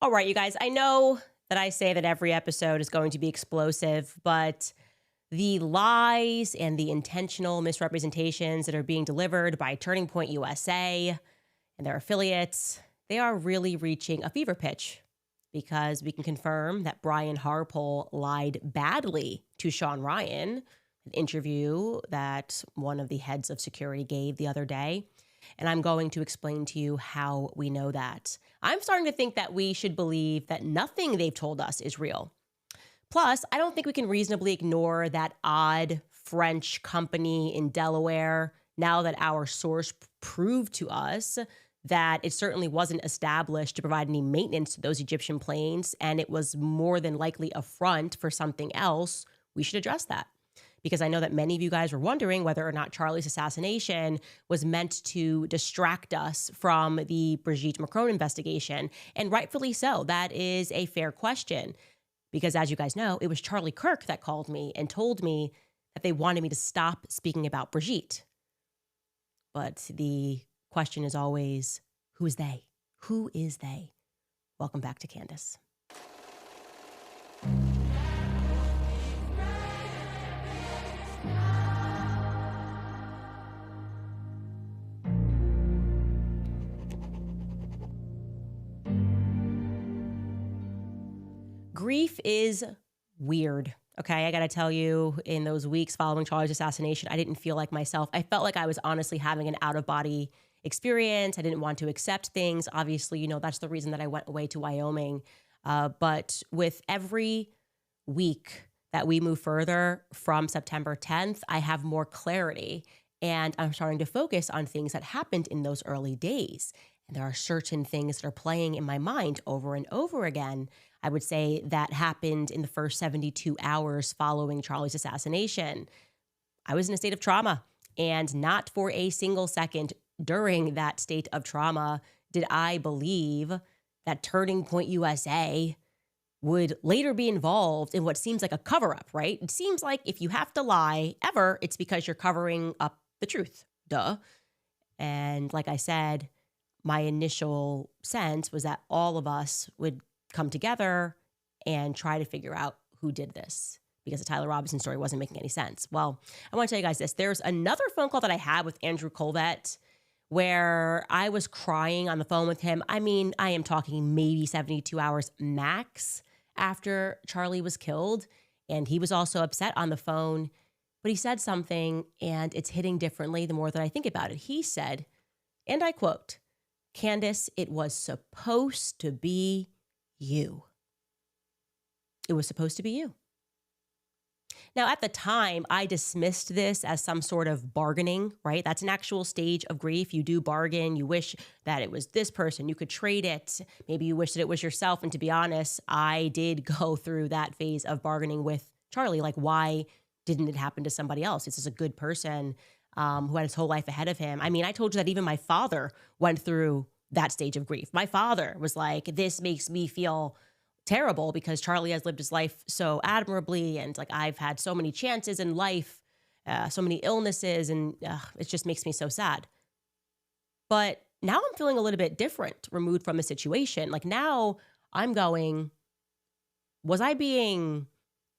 All right, you guys, I know that I say that every episode is going to be explosive, but the lies and the intentional misrepresentations that are being delivered by Turning Point USA and their affiliates, they are really reaching a fever pitch because we can confirm that Brian Harpole lied badly to Shawn Ryan, an interview that one of the heads of security gave the other day. And I'm going to explain to you how we know that. I'm starting to think that we should believe that nothing they've told us is real. Plus, I don't think we can reasonably ignore that odd French company in Delaware now that our source proved to us that it certainly wasn't established to provide any maintenance to those Egyptian planes, and it was more than likely a front for something else. We should address that. Because I know that many of you guys were wondering whether or not Charlie's assassination was meant to distract us from the Brigitte Macron investigation. And rightfully so. That is a fair question. Because as you guys know, it was Charlie Kirk that called me and told me that they wanted me to stop speaking about Brigitte. But the question is always, who is they? Who is they? Welcome back to Candace. Grief is weird. Okay, I got to tell you, in those weeks following Charlie's assassination, I didn't feel like myself. I felt like I was honestly having an out-of-body experience. I didn't want to accept things. Obviously, you know, that's the reason that I went away to Wyoming. But with every week that we move further from September 10th, I have more clarity. And I'm starting to focus on things that happened in those early days. And there are certain things that are playing in my mind over and over again. I would say that happened in the first 72 hours following Charlie's assassination. I was in a state of trauma, and not for a single second during that state of trauma did I believe that Turning Point USA would later be involved in what seems like a cover-up, right? It seems like if you have to lie ever, it's because you're covering up the truth. Duh. And like I said, my initial sense was that all of us would come together and try to figure out who did this, because the Tyler Robinson story wasn't making any sense. Well, I want to tell you guys this. There's another phone call that I had with Andrew Colvett where I was crying on the phone with him. I mean, I am talking maybe 72 hours max after Charlie was killed. And he was also upset on the phone, but he said something and it's hitting differently the more that I think about it. He said, and I quote, "Candace, it was supposed to be you. It was supposed to be you." Now, at the time, I dismissed this as some sort of bargaining, right? That's an actual stage of grief. You do bargain. You wish that it was this person. You could trade it. Maybe you wish that it was yourself. And to be honest, I did go through that phase of bargaining with Charlie. Like, why didn't it happen to somebody else? This is a good person who had his whole life ahead of him. I mean, I told you that even my father went through that stage of grief. My father was like, this makes me feel terrible because Charlie has lived his life so admirably. And like, I've had so many chances in life, so many illnesses, and it just makes me so sad. But now I'm feeling a little bit different, removed from the situation. Like now I'm going, was I being,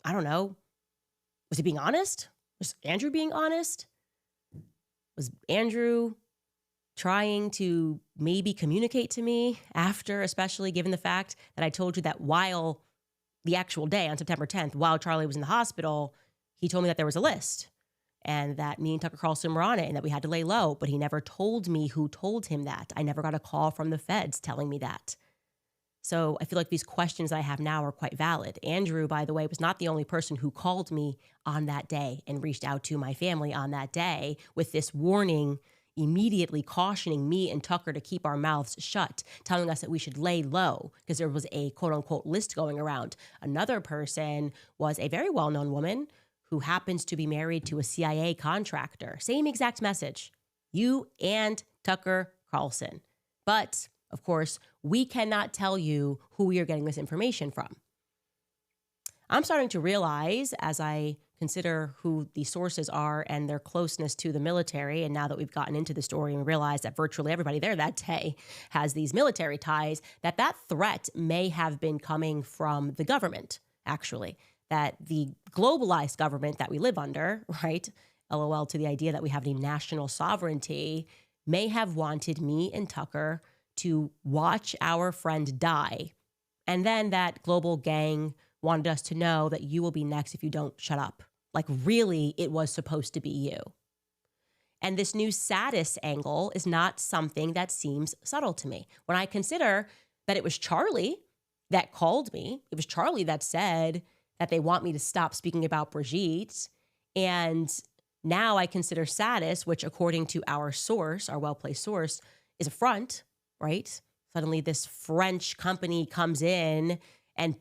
I don't know, was he being honest? Was Andrew being honest? Was Andrew trying to maybe communicate to me after, especially given the fact that I told you that while the actual day on September 10th, while Charlie was in the hospital, he told me that there was a list and that me and Tucker Carlson were on it and that we had to lay low, but he never told me who told him that. I never got a call from the feds telling me that. So I feel like these questions I have now are quite valid. Andrew, by the way, was not the only person who called me on that day and reached out to my family on that day with this warning, immediately cautioning me and Tucker to keep our mouths shut, telling us that we should lay low because there was a quote unquote list going around. Another person was a very well-known woman who happens to be married to a CIA contractor. Same exact message. You and Tucker Carlson. But of course, we cannot tell you who we are getting this information from. I'm starting to realize as I consider who the sources are and their closeness to the military, and now that we've gotten into the story and realized that virtually everybody there that day has these military ties, that threat may have been coming from the government, actually, that the globalized government that we live under, right? LOL to the idea that we have any national sovereignty, may have wanted me and Tucker to watch our friend die. And then that global gang wanted us to know that you will be next if you don't shut up. Like, really, it was supposed to be you. And this new status angle is not something that seems subtle to me. When I consider that it was Charlie that called me, it was Charlie that said that they want me to stop speaking about Brigitte. And now I consider status, which according to our source, our well-placed source, is a front, right? Suddenly this French company comes in and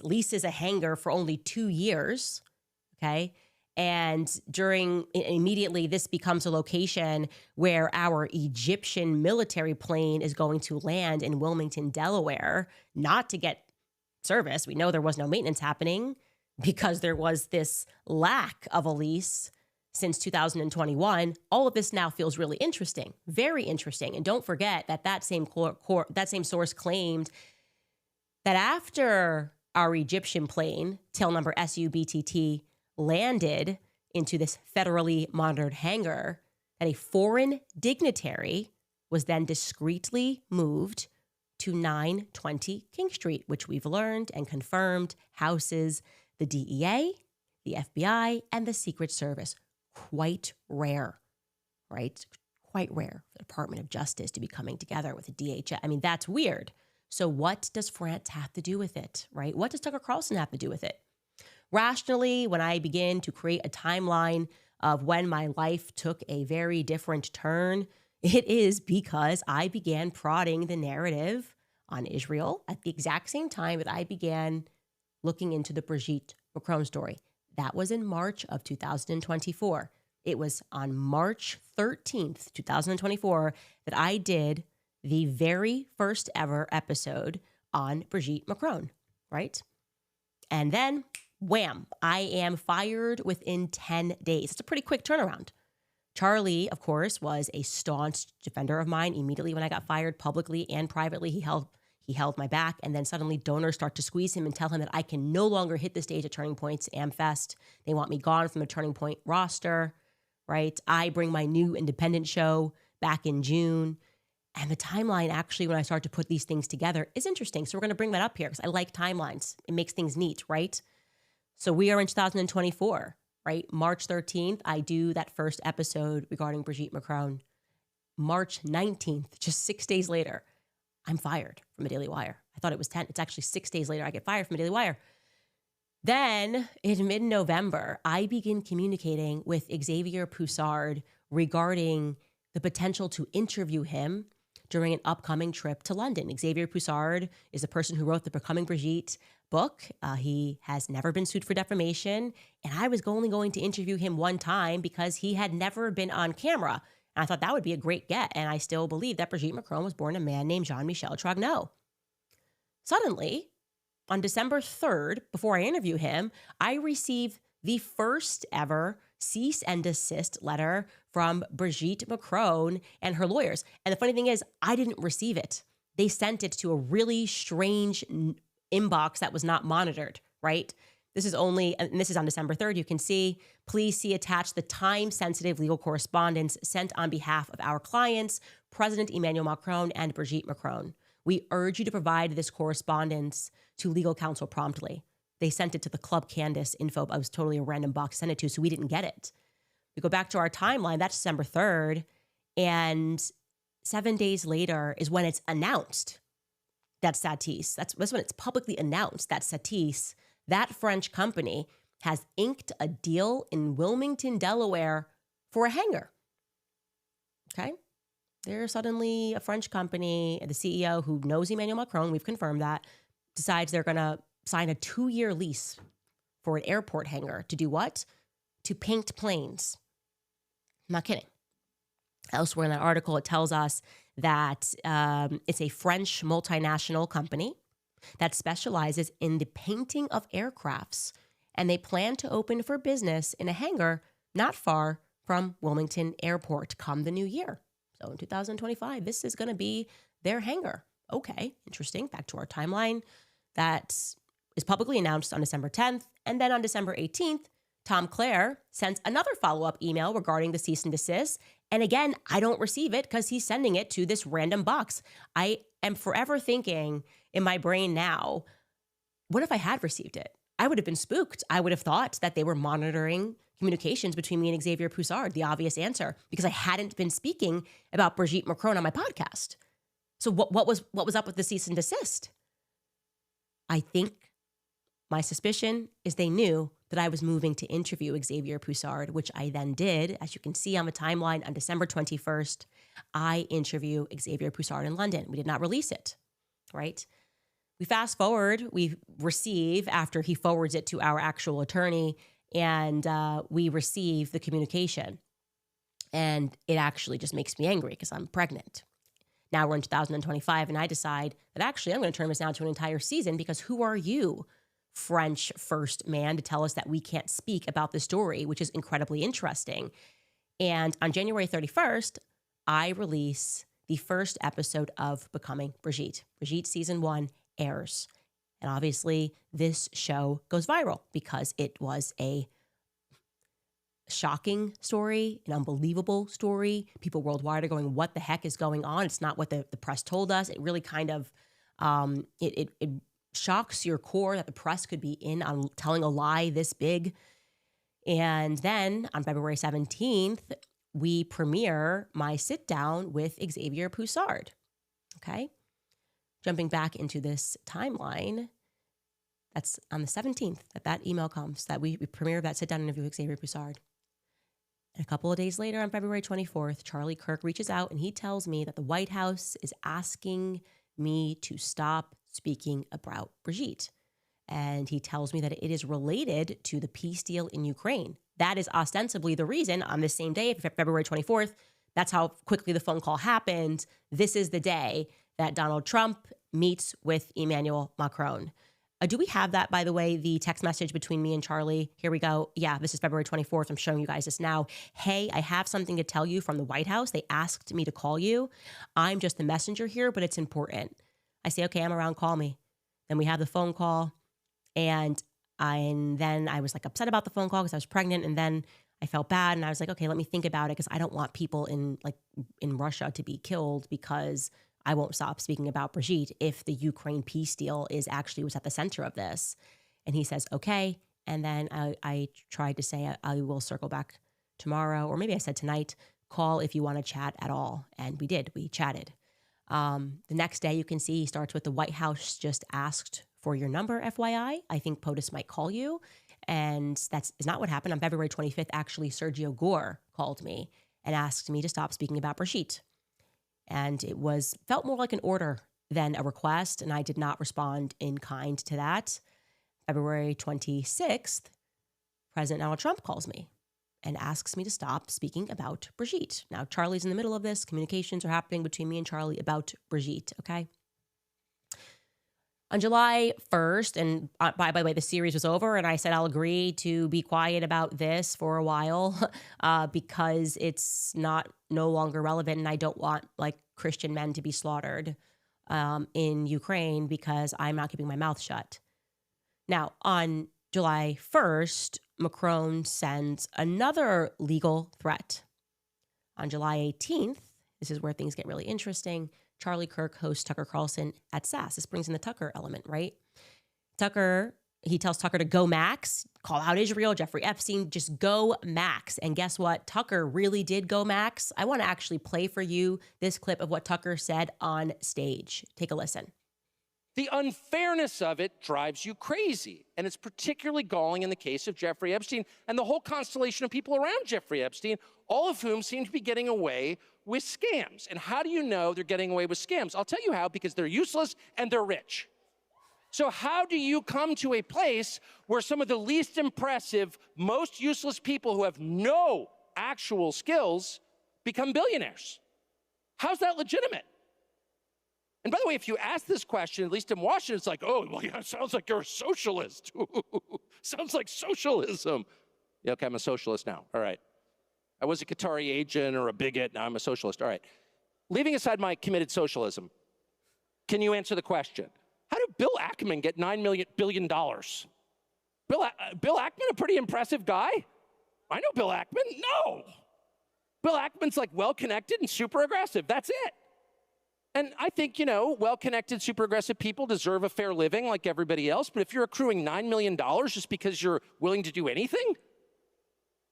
leases a hangar for only 2 years, okay? And immediately this becomes a location where our Egyptian military plane is going to land in Wilmington, Delaware, not to get service. We know there was no maintenance happening because there was this lack of a lease since 2021. All of this now feels really interesting, very interesting. And don't forget that same source claimed that after our Egyptian plane, tail number SUBTT, landed into this federally monitored hangar, that a foreign dignitary was then discreetly moved to 920 King Street, which we've learned and confirmed houses the DEA, the FBI, and the Secret Service. Quite rare, right? Quite rare for the Department of Justice to be coming together with the DHS. I mean, that's weird. So what does France have to do with it, right? What does Tucker Carlson have to do with it? Rationally, when I begin to create a timeline of when my life took a very different turn, it is because I began prodding the narrative on Israel at the exact same time that I began looking into the Brigitte Macron story. That was in March of 2024. It was on March 13th, 2024, that I did the very first ever episode on Brigitte Macron, right? And then, wham, I am fired within 10 days. It's a pretty quick turnaround. Charlie, of course, was a staunch defender of mine. Immediately when I got fired publicly and privately, he held my back, and then suddenly donors start to squeeze him and tell him that I can no longer hit the stage at Turning Point's AmFest. They want me gone from the Turning Point roster, right? I bring my new independent show back in June. And the timeline, actually, when I start to put these things together, is interesting. So we're going to bring that up here because I like timelines. It makes things neat, right? So we are in 2024, right? March 13th, I do that first episode regarding Brigitte Macron. March 19th, just 6 days later, I'm fired from the Daily Wire. I thought it was 10. It's actually 6 days later I get fired from the Daily Wire. Then in mid-November, I begin communicating with Xavier Poussard regarding the potential to interview him during an upcoming trip to London. Xavier Poussard is the person who wrote the Becoming Brigitte book. He has never been sued for defamation. And I was only going to interview him one time because he had never been on camera. And I thought that would be a great get. And I still believe that Brigitte Macron was born a man named Jean-Michel Trogneau. Suddenly, on December 3rd, before I interview him, I receive the first ever cease and desist letter from Brigitte Macron and her lawyers. And the funny thing is, I didn't receive it. They sent it to a really strange inbox that was not monitored, right? This is on December 3rd. You can see, please see attached the time-sensitive legal correspondence sent on behalf of our clients, President Emmanuel Macron and Brigitte Macron. We urge you to provide this correspondence to legal counsel promptly. They sent it to the Club Candace info. It was totally a random box to send it to, so we didn't get it. We go back to our timeline. That's December 3rd. And 7 days later is when it's announced that Satis, that's when it's publicly announced that Satis, that French company, has inked a deal in Wilmington, Delaware for a hangar. Okay? They're suddenly a French company. The CEO, who knows Emmanuel Macron, we've confirmed that, decides they're going to sign a 2-year lease for an airport hangar to do what? To paint planes. I'm not kidding. Elsewhere in that article, it tells us that it's a French multinational company that specializes in the painting of aircrafts and they plan to open for business in a hangar not far from Wilmington Airport come the new year. So in 2025, this is going to be their hangar. Okay, interesting. Back to our timeline. That is publicly announced on December 10th. And then on December 18th, Tom Clare sends another follow-up email regarding the cease and desist. And again, I don't receive it because he's sending it to this random box. I am forever thinking in my brain now, what if I had received it? I would have been spooked. I would have thought that they were monitoring communications between me and Xavier Poussard, the obvious answer, because I hadn't been speaking about Brigitte Macron on my podcast. So what was up with the cease and desist? I think my suspicion is they knew that I was moving to interview Xavier Poussard, which I then did. As you can see on the timeline, on December 21st, I interview Xavier Poussard in London. We did not release it, right? We fast forward, we receive, after he forwards it to our actual attorney, and we receive the communication. And it actually just makes me angry because I'm pregnant. Now we're in 2025, and I decide that actually I'm going to turn this now to an entire season, because who are you, French first man, to tell us that we can't speak about the story, which is incredibly interesting. And on January 31st, I release the first episode of Becoming Brigitte. Brigitte season 1 airs. And obviously this show goes viral because it was a shocking story, an unbelievable story. People worldwide are going, what the heck is going on? It's not what the press told us. It really kind of, it shocks your core that the press could be in on telling a lie this big. And then on February 17th, we premiere my sit down with Xavier Poussard. Okay. Jumping back into this timeline, that's on the 17th that email comes, that we premiere that sit down interview with Xavier Poussard. And a couple of days later, on February 24th, Charlie Kirk reaches out and he tells me that the White House is asking me to stop speaking about Brigitte. And he tells me that it is related to the peace deal in Ukraine. That is ostensibly the reason on this same day, February 24th, that's how quickly the phone call happened. This is the day that Donald Trump meets with Emmanuel Macron. Do we have that, by the way, the text message between me and Charlie? Here we go. Yeah, this is February 24th. I'm showing you guys this now. Hey, I have something to tell you from the White House. They asked me to call you. I'm just the messenger here, but it's important. I say, okay, I'm around, call me. Then we have the phone call. And then I was like upset about the phone call because I was pregnant. And then I felt bad. And I was like, okay, let me think about it, because I don't want people in Russia to be killed because I won't stop speaking about Brigitte if the Ukraine peace deal was at the center of this. And he says, okay. And then I tried to say, I will circle back tomorrow, or maybe I said tonight, call if you want to chat at all. And we did, we chatted. The next day you can see he starts with, the White House just asked for your number, FYI. I think POTUS might call you. And that is not what happened. On February 25th, actually, Sergio Gore called me and asked me to stop speaking about Brigitte. And it felt more like an order than a request, and I did not respond in kind to that. February 26th, President Donald Trump calls me and asks me to stop speaking about Brigitte. Now, Charlie's in the middle of this. Communications are happening between me and Charlie about Brigitte, okay? On July 1st, and by the way, the series was over, and I said I'll agree to be quiet about this for a while because it's no longer relevant, and I don't want Christian men to be slaughtered in Ukraine because I'm not keeping my mouth shut. Now, on July 1st, Macron sends another legal threat. On July 18th, this is where things get really interesting, Charlie Kirk hosts Tucker Carlson at SAS. This brings in the Tucker element, right? He tells Tucker to go max, call out Israel, Jeffrey Epstein, just go max. And guess what? Tucker really did go max. I want to actually play for you this clip of what Tucker said on stage. Take a listen. The unfairness of it drives you crazy. And it's particularly galling in the case of Jeffrey Epstein and the whole constellation of people around Jeffrey Epstein, all of whom seem to be getting away with scams. And how do you know they're getting away with scams? I'll tell you how, because they're useless and they're rich. So how do you come to a place where some of the least impressive, most useless people who have no actual skills become billionaires? How's that legitimate? And by the way, if you ask this question, at least in Washington, it's like, oh, well, yeah, sounds like you're a socialist. Sounds like socialism. Yeah, okay, I'm a socialist now. All right. I was a Qatari agent or a bigot. Now I'm a socialist. All right. Leaving aside my committed socialism, can you answer the question? How did Bill Ackman get $9 billion? Bill Ackman, a pretty impressive guy? I know Bill Ackman. No. Bill Ackman's like well-connected and super aggressive. That's it. And I think, well-connected, super aggressive people deserve a fair living like everybody else. But if you're accruing $9 million just because you're willing to do anything,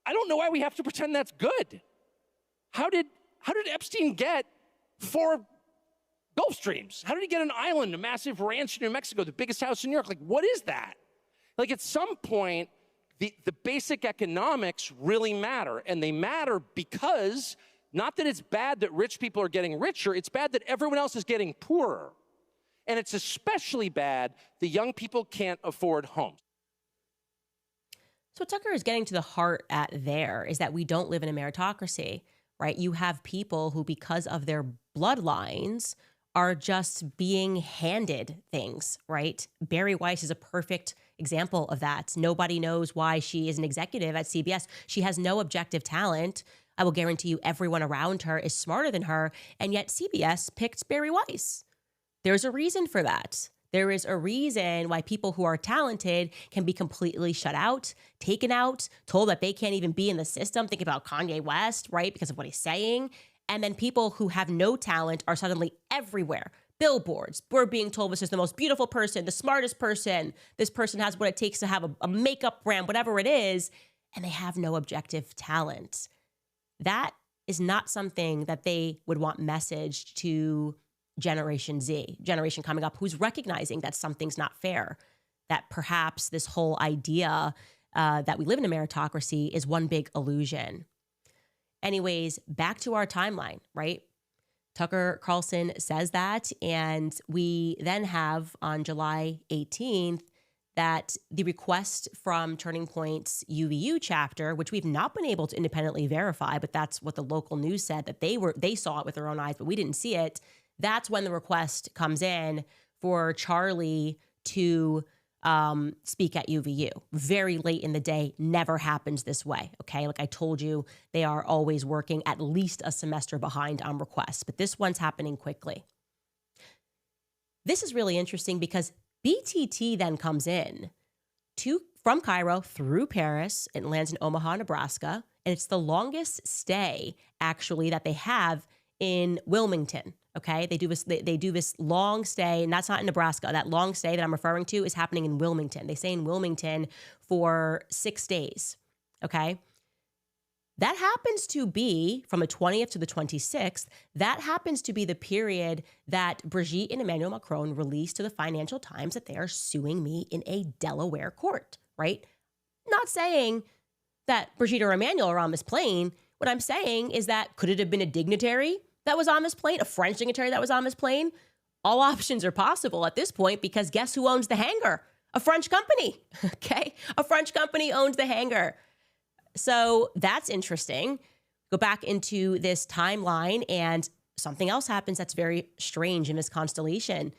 I don't know why we have to pretend that's good. How did Epstein get 4 Gulf Streams? How did he get an island, a massive ranch in New Mexico, the biggest house in New York? Like, what is that? Like, at some point, the basic economics really matter. And they matter because not that it's bad that rich people are getting richer, it's bad that everyone else is getting poorer. And it's especially bad that young people can't afford homes. So what Tucker is getting to the heart at there is that we don't live in a meritocracy, right? You have people who, because of their bloodlines, are just being handed things, right? Bari Weiss is a perfect example of that. Nobody knows why she is an executive at CBS. She has no objective talent. I will guarantee you everyone around her is smarter than her, and yet CBS picked Bari Weiss. There's a reason for that. There is a reason why people who are talented can be completely shut out, taken out, told that they can't even be in the system. Think about Kanye West, right? Because of what he's saying. And then people who have no talent are suddenly everywhere. Billboards. We're being told this is the most beautiful person, the smartest person. This person has what it takes to have a makeup brand, whatever it is. And they have no objective talent. That is not something that they would want messaged to Generation Z, generation coming up, who's recognizing that something's not fair, that perhaps this whole idea that we live in a meritocracy is one big illusion. Anyways, back to our timeline, right? Tucker Carlson says that, and we then have on July 18th that the request from Turning Point's UVU chapter, which we've not been able to independently verify, but that's what the local news said, that they saw it with their own eyes, but we didn't see it. That's when the request comes in for Charlie to speak at UVU. Very late in the day, never happens this way, okay? Like I told you, they are always working at least a semester behind on requests, but this one's happening quickly. This is really interesting because BTT then comes in from Cairo through Paris and lands in Omaha, Nebraska, and it's the longest stay, actually, that they have in Wilmington. Okay, they do this long stay, and that's not in Nebraska. That long stay that I'm referring to is happening in Wilmington. They stay in Wilmington for 6 days. Okay, that happens to be from the 20th to the 26th. That happens to be the period that Brigitte and Emmanuel Macron released to the Financial Times that they are suing me in a Delaware court. Right? Not saying that Brigitte or Emmanuel are on this plane. What I'm saying is that could it have been a dignitary that was on this plane, a French dignitary that was on this plane? All options are possible at this point because guess who owns the hangar? A French company, okay? A French company owns the hangar. So that's interesting. Go back into this timeline and something else happens that's very strange in this constellation.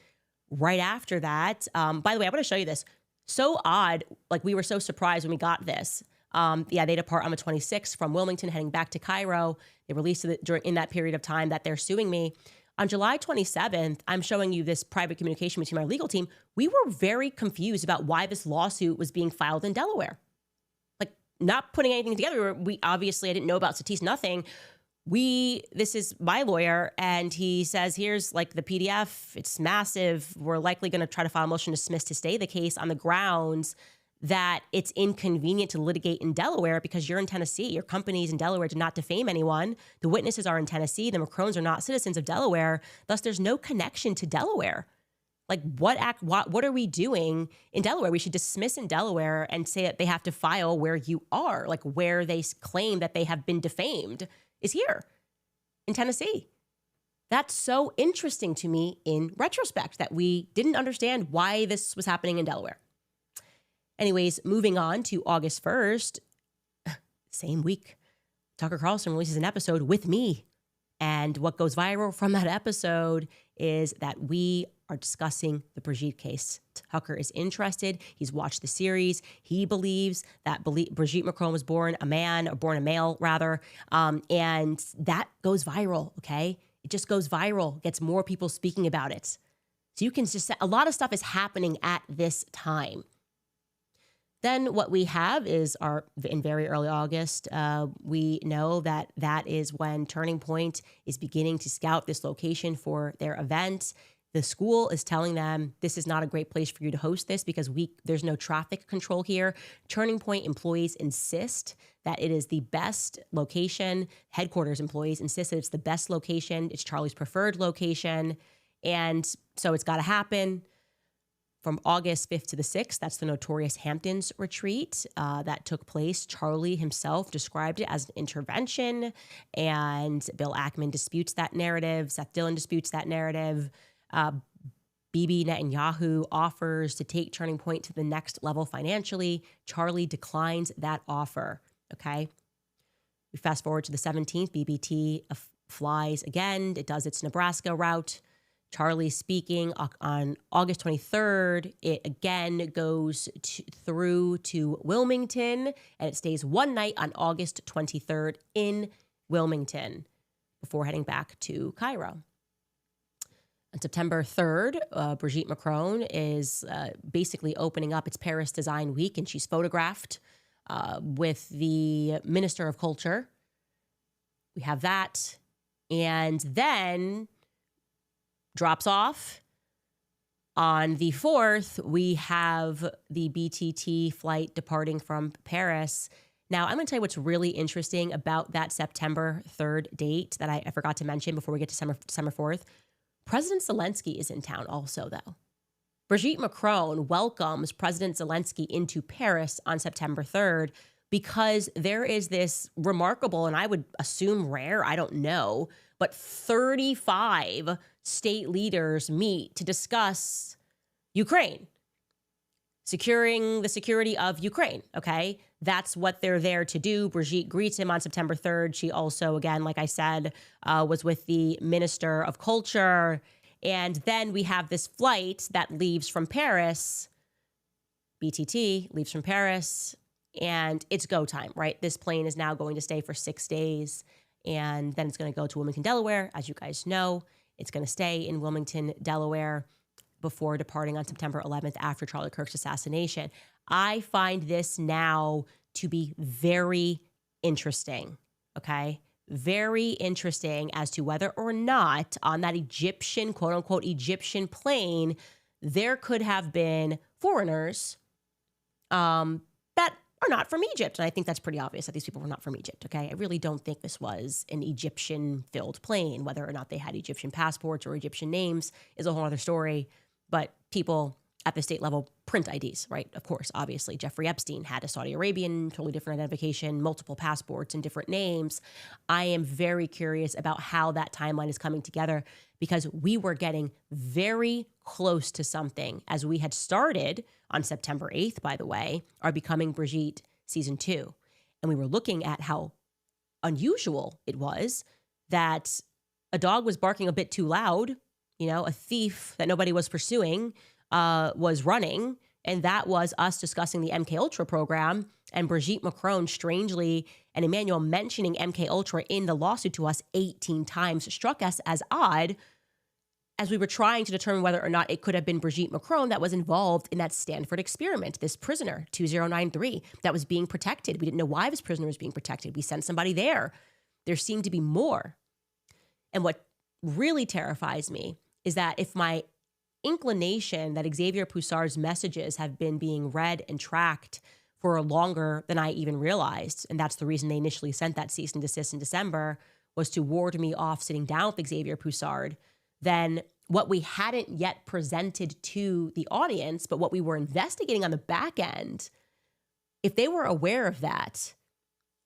Right after that, by the way, I want to show you this. So odd, like we were so surprised when we got this. They depart on the 26th from Wilmington, heading back to Cairo. They released it in that period of time that they're suing me. On July 27th, I'm showing you this private communication between my legal team. We were very confused about why this lawsuit was being filed in Delaware. Like, not putting anything together. I didn't know about Satis, nothing. This is my lawyer, and he says, here's like the PDF. It's massive. We're likely going to try to file a motion to dismiss to stay the case on the grounds that it's inconvenient to litigate in Delaware because you're in Tennessee. Your company's in Delaware did not defame anyone. The witnesses are in Tennessee. The Macrons are not citizens of Delaware. Thus, there's no connection to Delaware. Like, what are we doing in Delaware? We should dismiss in Delaware and say that they have to file where you are, like where they claim that they have been defamed is here in Tennessee. That's so interesting to me in retrospect that we didn't understand why this was happening in Delaware. Anyways, moving on to August 1st, same week, Tucker Carlson releases an episode with me And what goes viral from that episode is that we are discussing the Brigitte case. Tucker is interested. He's watched the series. He believes that Brigitte Macron was born a man, or born a male, rather. And that goes viral, okay? It just goes viral, gets more people speaking about it. So you can just, a lot of stuff is happening at this time. Then what we have is in very early August, we know that is when Turning Point is beginning to scout this location for their event. The school is telling them this is not a great place for you to host this because there's no traffic control here. Turning Point employees insist that it is the best location. Headquarters employees insist that it's the best location. It's Charlie's preferred location. And so it's got to happen. From August 5th to the 6th, that's the notorious Hamptons retreat that took place. Charlie himself described it as an intervention, and Bill Ackman disputes that narrative. Seth Dillon disputes that narrative. Bibi Netanyahu offers to take Turning Point to the next level financially. Charlie declines that offer, okay? We fast forward to the 17th. BBT flies again. It does its Nebraska route. Charlie speaking on August 23rd. It again goes through to Wilmington, and it stays one night on August 23rd in Wilmington before heading back to Cairo. On September 3rd, Brigitte Macron is basically opening up its Paris Design Week, and she's photographed with the Minister of Culture. We have that. And then drops off. On the 4th, we have the BTT flight departing from Paris. Now, I'm going to tell you what's really interesting about that September 3rd date that I forgot to mention before we get to December 4th. President Zelensky is in town also, though. Brigitte Macron welcomes President Zelensky into Paris on September 3rd because there is this remarkable, and I would assume rare, I don't know, but 35 state leaders meet to discuss Ukraine, securing the security of Ukraine, okay? That's what they're there to do. Brigitte greets him on September 3rd. She also, again, like I said, was with the Minister of Culture. And then we have this flight that leaves from Paris. BTT leaves from Paris, and it's go time, right? This plane is now going to stay for 6 days, and then it's going to go to Wilmington, Delaware. As you guys know, it's going to stay in Wilmington, Delaware before departing on September 11th after Charlie Kirk's assassination. I find this now to be very interesting, okay? Very interesting as to whether or not on that Egyptian, quote unquote, Egyptian plane, there could have been foreigners that are not from Egypt. And I think that's pretty obvious that these people were not from Egypt, okay? I really don't think this was an Egyptian-filled plane. Whether or not they had Egyptian passports or Egyptian names is a whole other story. But people at the state level print IDs, right? Of course, obviously. Jeffrey Epstein had a Saudi Arabian, totally different identification, multiple passports and different names. I am very curious about how that timeline is coming together because we were getting very close to something as we had started on September 8th, by the way, our Becoming Brigitte season 2. And we were looking at how unusual it was that a dog was barking a bit too loud, a thief that nobody was pursuing was running, and that was us discussing the MK Ultra program, and Brigitte Macron, strangely, and Emmanuel mentioning MK Ultra in the lawsuit to us 18 times, struck us as odd as we were trying to determine whether or not it could have been Brigitte Macron that was involved in that Stanford experiment, this prisoner, 2093, that was being protected. We didn't know why this prisoner was being protected. We sent somebody there. There seemed to be more. And what really terrifies me is that if my inclination that Xavier Poussard's messages have been being read and tracked for longer than I even realized, and that's the reason they initially sent that cease and desist in December, was to ward me off sitting down with Xavier Poussard, then what we hadn't yet presented to the audience, but what we were investigating on the back end, if they were aware of that,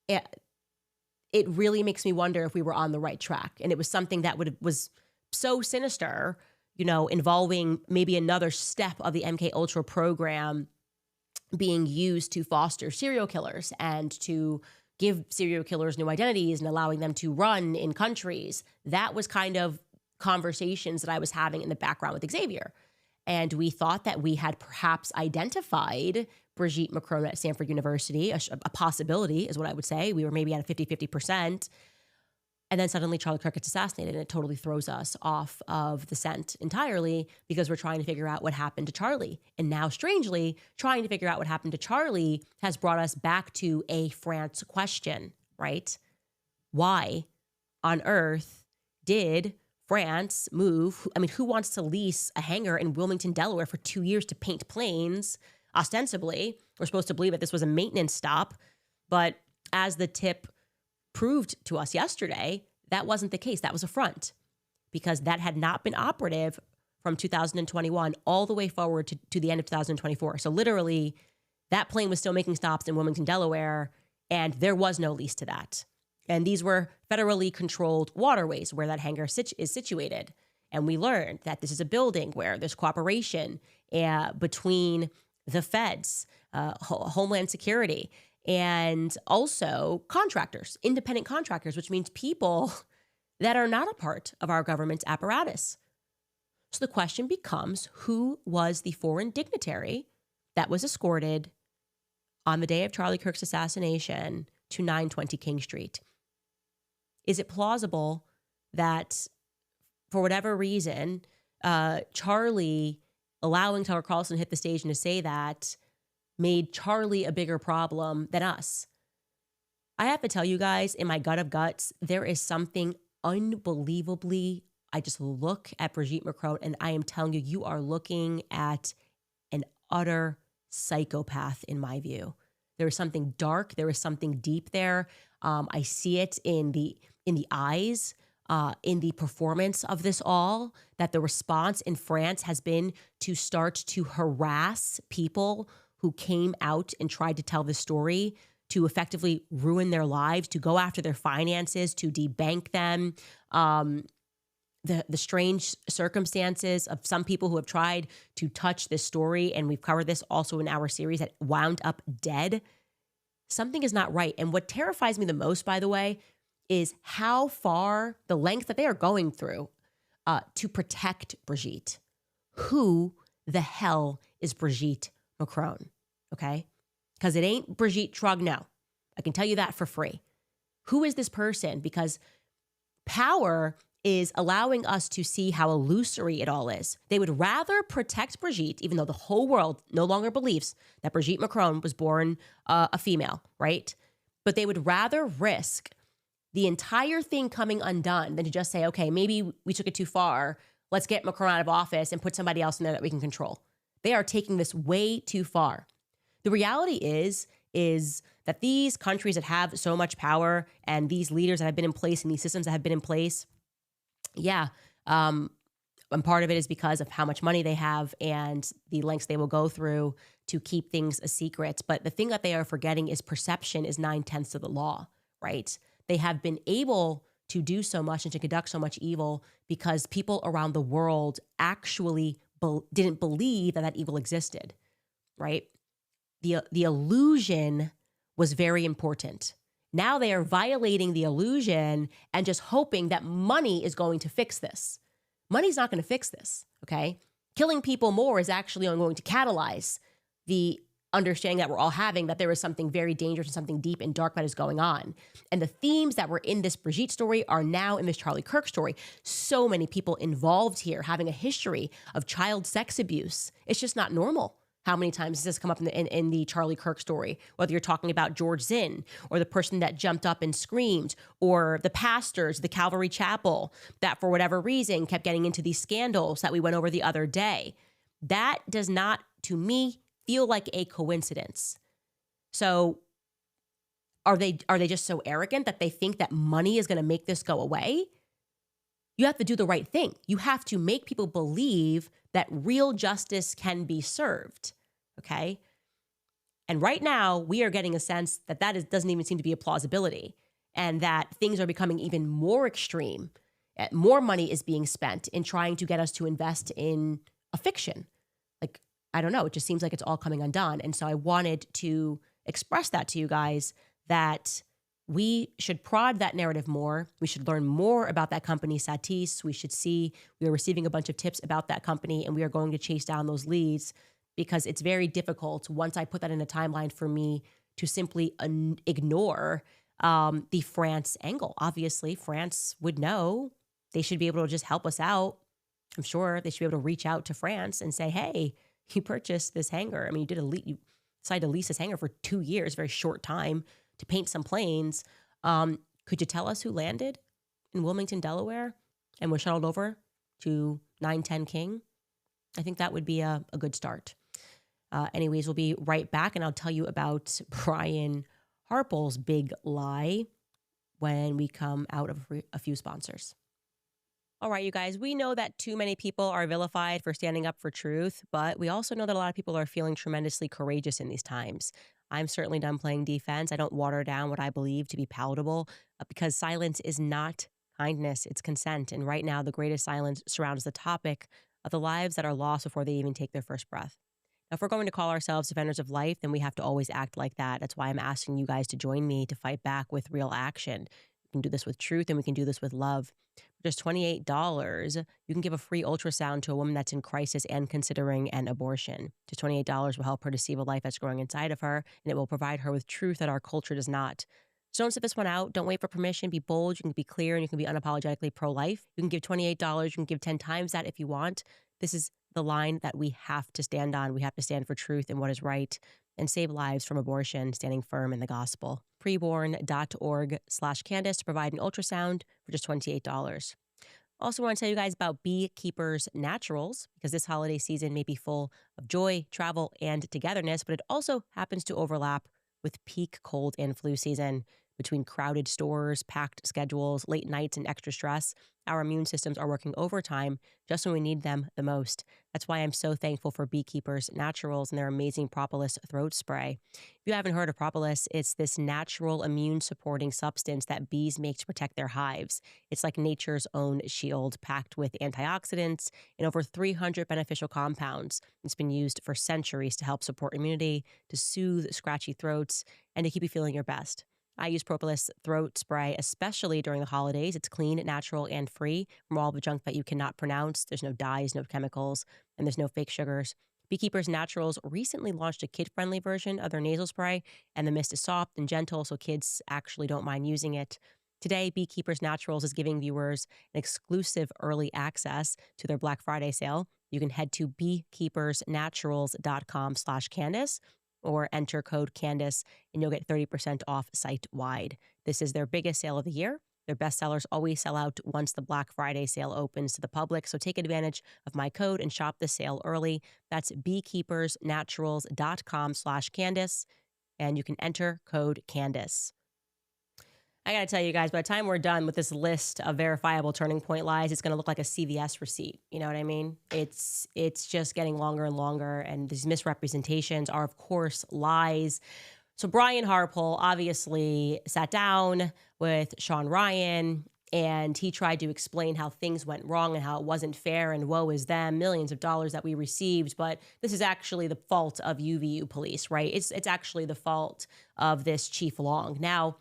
it really makes me wonder if we were on the right track. And it was something that was so sinister, involving maybe another step of the MK Ultra program being used to foster serial killers and to give serial killers new identities and allowing them to run in countries. That was kind of conversations that I was having in the background with Xavier. And we thought that we had perhaps identified Brigitte Macron at Stanford University, a possibility is what I would say. We were maybe at a 50-50%. And then suddenly Charlie Kirk gets assassinated, and it totally throws us off of the scent entirely because we're trying to figure out what happened to Charlie. And now, strangely, trying to figure out what happened to Charlie has brought us back to a France question, right? Why on earth did France move? I mean, who wants to lease a hangar in Wilmington, Delaware for 2 years to paint planes? Ostensibly, we're supposed to believe that this was a maintenance stop, but as the tip proved to us yesterday, that wasn't the case. That was a front because that had not been operative from 2021 all the way forward to the end of 2024. So literally, that plane was still making stops in Wilmington, Delaware, and there was no lease to that. And these were federally controlled waterways where that hangar is situated. And we learned that this is a building where there's cooperation between the feds, Homeland Security, and also contractors, independent contractors, which means people that are not a part of our government's apparatus. So the question becomes, who was the foreign dignitary that was escorted on the day of Charlie Kirk's assassination to 920 King Street? Is it plausible that for whatever reason, Charlie allowing Tucker Carlson to hit the stage and to say that made Charlie a bigger problem than us? I have to tell you guys, in my gut of guts, there is something unbelievably, I just look at Brigitte Macron and I am telling you, you are looking at an utter psychopath in my view. There is something dark. There is something deep there. I see it in the eyes, in the performance of this all, that the response in France has been to start to harass people who came out and tried to tell the story, to effectively ruin their lives, to go after their finances, to debank them. The strange circumstances of some people who have tried to touch this story, and we've covered this also in our series, that wound up dead. Something is not right. And what terrifies me the most, by the way, is how far, the length that they are going through to protect Brigitte. Who the hell is Brigitte Macron? Okay? Because it ain't Brigitte Trogneau. I can tell you that for free. Who is this person? Because power is allowing us to see how illusory it all is. They would rather protect Brigitte, even though the whole world no longer believes that Brigitte Macron was born a female, right? But they would rather risk the entire thing coming undone than to just say, okay, maybe we took it too far. Let's get Macron out of office and put somebody else in there that we can control. They are taking this way too far. The reality is that these countries that have so much power and these leaders that have been in place and these systems that have been in place, and part of it is because of how much money they have and the lengths they will go through to keep things a secret. But the thing that they are forgetting is perception is 9/10 of the law, right? They have been able to do so much and to conduct so much evil because people around the world actually didn't believe that evil existed, right? The illusion was very important. Now they are violating the illusion and just hoping that money is going to fix this. Money's not going to fix this, okay? Killing people more is actually going to catalyze the understanding that we're all having that there is something very dangerous and something deep and dark that is going on. And the themes that were in this Brigitte story are now in this Charlie Kirk story. So many people involved here having a history of child sex abuse. It's just not normal. How many times does this come up in the Charlie Kirk story? Whether you're talking about George Zinn or the person that jumped up and screamed, or the pastors, the Calvary Chapel, that for whatever reason kept getting into these scandals that we went over the other day. That does not, to me, feel like a coincidence. So are they just so arrogant that they think that money is going to make this go away? You have to do the right thing. You have to make people believe that real justice can be served, okay? And right now, we are getting a sense that doesn't even seem to be a plausibility, and that things are becoming even more extreme. More money is being spent in trying to get us to invest in a fiction. Like, I don't know, it just seems like it's all coming undone. And so I wanted to express that to you guys, that We should prod that narrative more. We should learn more about that company, Satis. We should see we are receiving a bunch of tips about that company, and we are going to chase down those leads, because it's very difficult once I put that in a timeline for me to simply ignore the France angle. Obviously, France would know. They should be able to just help us out. I'm sure they should be able to reach out to France and say, hey, you purchased this hanger. I mean, you decided to lease this hanger for 2 years, very short time, to paint some planes. Could you tell us who landed in Wilmington, Delaware, and was shuttled over to 910 King? I think that would be a good start. Anyways, we'll be right back, and I'll tell you about Brian Harpole's big lie when we come out of a few sponsors. All right, you guys, we know that too many people are vilified for standing up for truth, but we also know that a lot of people are feeling tremendously courageous in these times. I'm certainly done playing defense. I don't water down what I believe to be palatable, because silence is not kindness, it's consent. And right now, the greatest silence surrounds the topic of the lives that are lost before they even take their first breath. Now, if we're going to call ourselves defenders of life, then we have to always act like that. That's why I'm asking you guys to join me to fight back with real action. We can do this with truth, and we can do this with love. For just $28, you can give a free ultrasound to a woman that's in crisis and considering an abortion. Just $28 will help her to see the life that's growing inside of her, and it will provide her with truth that our culture does not. So don't sit this one out. Don't wait for permission. Be bold. You can be clear, and you can be unapologetically pro-life. You can give $28. You can give 10 times that if you want. This is the line that we have to stand on. We have to stand for truth and what is right and save lives from abortion, standing firm in the gospel. PreBorn.org/Candace to provide an ultrasound for just $28. Also want to tell you guys about Beekeeper's Naturals, because this holiday season may be full of joy, travel, and togetherness, but it also happens to overlap with peak cold and flu season. Between crowded stores, packed schedules, late nights, and extra stress, our immune systems are working overtime just when we need them the most. That's why I'm so thankful for Beekeeper's Naturals and their amazing propolis throat spray. If you haven't heard of propolis, it's this natural immune-supporting substance that bees make to protect their hives. It's like nature's own shield, packed with antioxidants and over 300 beneficial compounds. It's been used for centuries to help support immunity, to soothe scratchy throats, and to keep you feeling your best. I use propolis throat spray, especially during the holidays. It's clean, natural, and free from all the junk that you cannot pronounce. There's no dyes, no chemicals, and there's no fake sugars. Beekeeper's Naturals recently launched a kid-friendly version of their nasal spray, and the mist is soft and gentle, so kids actually don't mind using it. Today, Beekeeper's Naturals is giving viewers an exclusive early access to their Black Friday sale. You can head to beekeepersnaturals.com/Candace or enter code Candace, and you'll get 30% off site-wide. This is their biggest sale of the year. Their best sellers always sell out once the Black Friday sale opens to the public, so take advantage of my code and shop the sale early. That's beekeepersnaturals.com/Candace, and you can enter code Candace. I got to tell you guys, by the time we're done with this list of verifiable turning point lies, it's going to look like a CVS receipt. You know what I mean? It's just getting longer and longer, and these misrepresentations are, of course, lies. So Brian Harpole obviously sat down with Shawn Ryan, and he tried to explain how things went wrong and how it wasn't fair, and woe is them, millions of dollars that we received. But this is actually the fault of UVU police, right? It's actually the fault of this Chief Long. Now,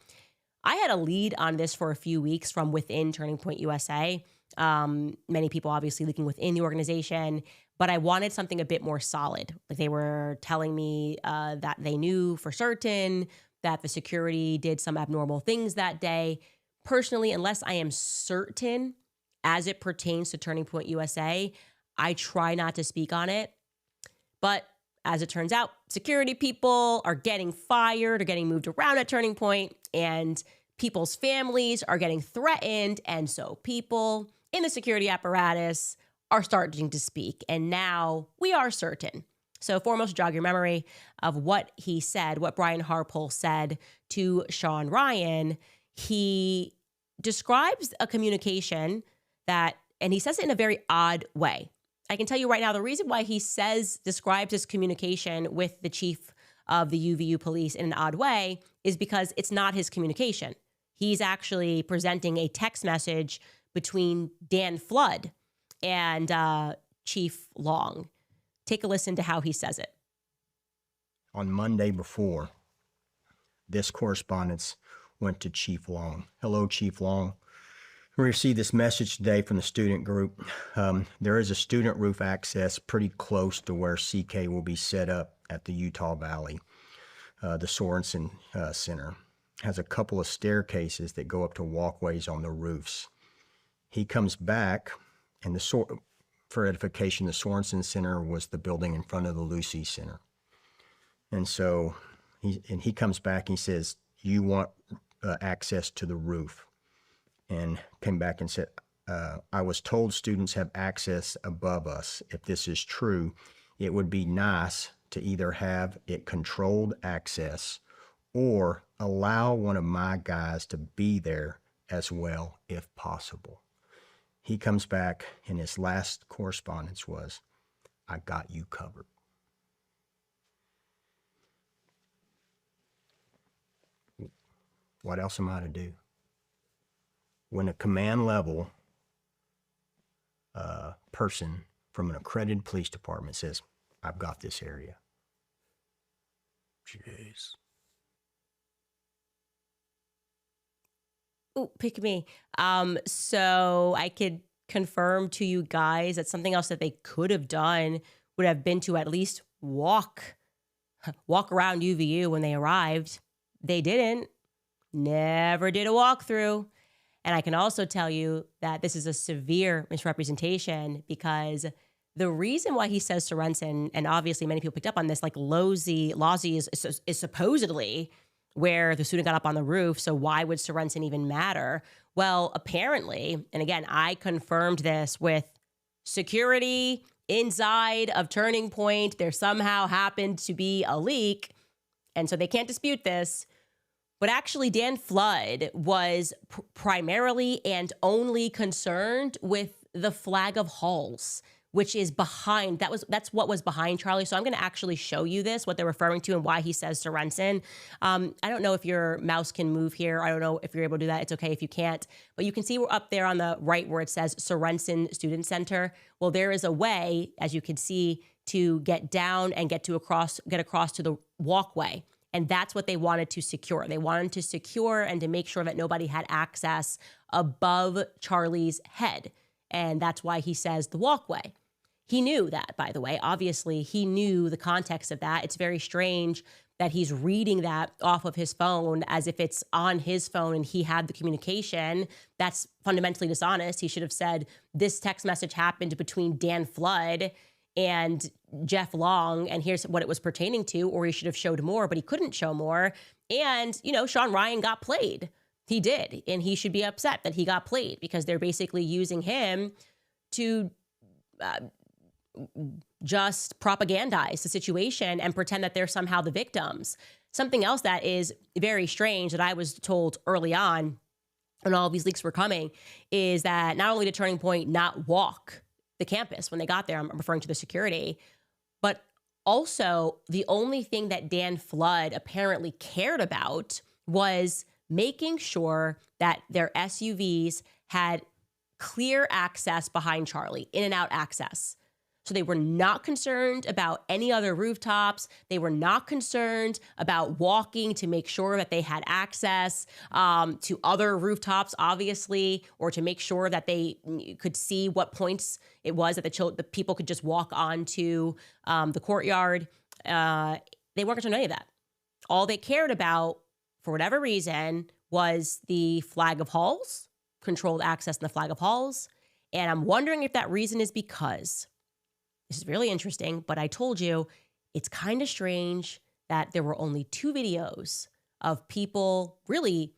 I had a lead on this for a few weeks from within Turning Point USA. Many people obviously leaking within the organization, but I wanted something a bit more solid. Like, they were telling me that they knew for certain that the security did some abnormal things that day. Personally, unless I am certain as it pertains to Turning Point USA, I try not to speak on it. But as it turns out, security people are getting fired or getting moved around at Turning Point, and people's families are getting threatened. And so people in the security apparatus are starting to speak. And now we are certain. So foremost, jog your memory of what he said, what Brian Harpole said to Shawn Ryan. He describes a communication that, and he says it in a very odd way. I can tell you right now, the reason why he describes his communication with the chief of the UVU police in an odd way is because it's not his communication. He's actually presenting a text message between Dan Flood and Chief Long. Take a listen to how he says it. On Monday before, this correspondence went to Chief Long. Hello, Chief Long. We received this message today from the student group. There is a student roof access pretty close to where CK will be set up at the Utah Valley. The Sorensen Center has a couple of staircases that go up to walkways on the roofs. He comes back, and for edification, the Sorensen Center was the building in front of the Lucy Center. And so he comes back and he says, you want access to the roof. And came back and said, I was told students have access above us. If this is true, it would be nice to either have it controlled access or allow one of my guys to be there as well, if possible. He comes back, and his last correspondence was, I got you covered. What else am I to do? When a command level person from an accredited police department says, I've got this area. Jeez. Ooh, pick me. So I could confirm to you guys that something else that they could have done would have been to at least walk around UVU when they arrived. They didn't. Never did a walkthrough. And I can also tell you that this is a severe misrepresentation, because the reason why he says Sorensen, and obviously many people picked up on this, like Lozzie is supposedly where the student got up on the roof. So why would Sorensen even matter? Well, apparently, and again, I confirmed this with security inside of Turning Point, there somehow happened to be a leak. And so they can't dispute this. But actually, Dan Flood was primarily and only concerned with the flag of halls, which is behind. That's what was behind Charlie. So I'm going to actually show you this, what they're referring to and why he says Sorensen. I don't know if your mouse can move here. I don't know if you're able to do that. It's okay if you can't. But you can see we're up there on the right where it says Sorensen Student Center. Well, there is a way, as you can see, to get down and get across to the walkway. And that's what they wanted to secure. They wanted to secure and to make sure that nobody had access above Charlie's head. And that's why he says the walkway. He knew that, by the way. Obviously, he knew the context of that. It's very strange that he's reading that off of his phone as if it's on his phone and he had the communication. That's fundamentally dishonest. He should have said, this text message happened between Dan Flood and Jeff Long, and here's what it was pertaining to, or he should have showed more, but he couldn't show more. And, Shawn Ryan got played. He did, and he should be upset that he got played, because they're basically using him to just propagandize the situation and pretend that they're somehow the victims. Something else that is very strange that I was told early on when all of these leaks were coming is that not only did Turning Point not walk the campus when they got there, I'm referring to the security, but also the only thing that Dan Flood apparently cared about was making sure that their SUVs had clear access behind Charlie, in and out access. So they were not concerned about any other rooftops. They were not concerned about walking to make sure that they had access to other rooftops, obviously, or to make sure that they could see what points it was that the people could just walk onto the courtyard. They weren't concerned with any of that. All they cared about, for whatever reason, was the flag of halls, controlled access in the flag of halls. And I'm wondering if that reason is because, this is really interesting, but I told you it's kind of strange that there were only 2 videos of people really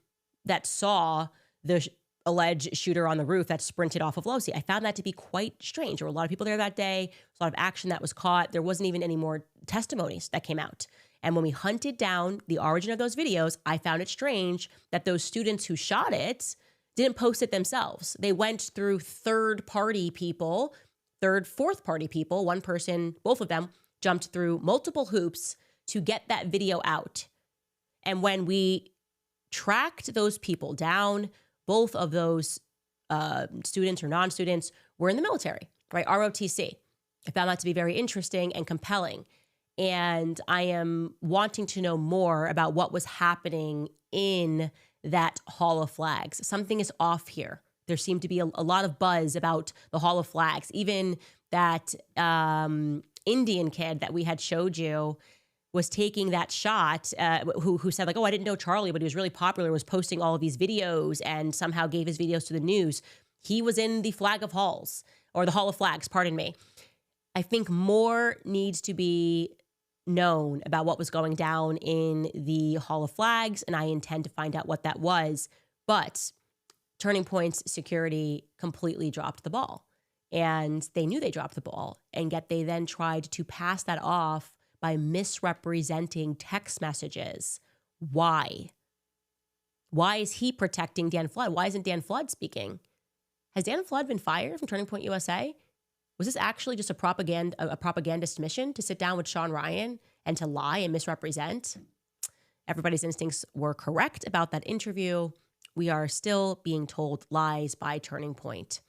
that saw the alleged shooter on the roof that sprinted off of Losey. I found that to be quite strange. There were a lot of people there that day. There was a lot of action that was caught. There wasn't even any more testimonies that came out. And when we hunted down the origin of those videos, I found it strange that those students who shot it didn't post it themselves. They went through third-party people, fourth-party people. One person, both of them, jumped through multiple hoops to get that video out. And when we tracked those people down, both of those students or non-students were in the military, right? ROTC. I found that to be very interesting and compelling. And I am wanting to know more about what was happening in that Hall of Flags. Something is off here. There seemed to be a lot of buzz about the Hall of Flags. Even that Indian kid that we had showed you was taking that shot, who said like, oh, I didn't know Charlie, but he was really popular, was posting all of these videos and somehow gave his videos to the news. He was in the Flag of Halls, or the Hall of Flags, pardon me. I think more needs to be known about what was going down in the Hall of Flags, and I intend to find out what that was. But Turning Point's security completely dropped the ball, and they knew they dropped the ball, and yet they then tried to pass that off by misrepresenting text messages. Why? Why is he protecting Dan Flood? Why isn't Dan Flood speaking? Has Dan Flood been fired from Turning Point USA? Was this actually just a propagandist mission to sit down with Shawn Ryan and to lie and misrepresent? Everybody's instincts were correct about that interview. We are still being told lies by Turning Point.